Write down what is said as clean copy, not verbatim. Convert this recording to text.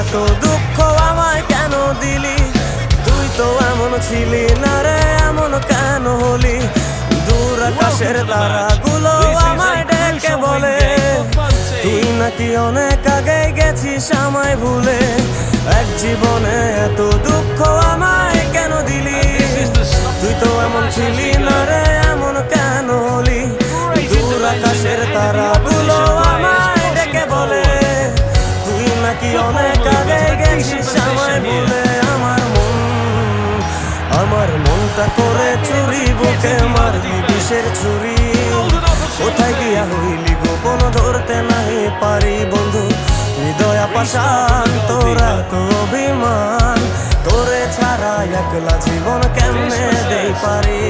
এত দুঃখ আমায় কেন দিলি? তুই তো এমন ছিলি না রে, এমন কেন হলি? দূর আকাশের তারাগুলো আমায় ডেকে বলে তুই নাকি অনেক আগে গেছিস আমায় ভুলে। এক জীবনে এত দুঃখ আমায় কেন দিলি? তুই তো এমন ছিলি না রে, এমন কেন হলি? দূর আকাশের তারাগুলো আমায় ডেকে বলে তুই নাকি অনেক আগে গেছিস আমায় ভুলে। আমার মনটা করে চুরি, বুকে মারলি বিষের ছুরি। কোথায় গিয়া হইলি গোপন ধরতে নাই পারি বন্ধু। হৃদয় পাষাণ তোরা তো অভিমান, তোরে ছাড়া একলা জীবন কেমনে দেই পারি?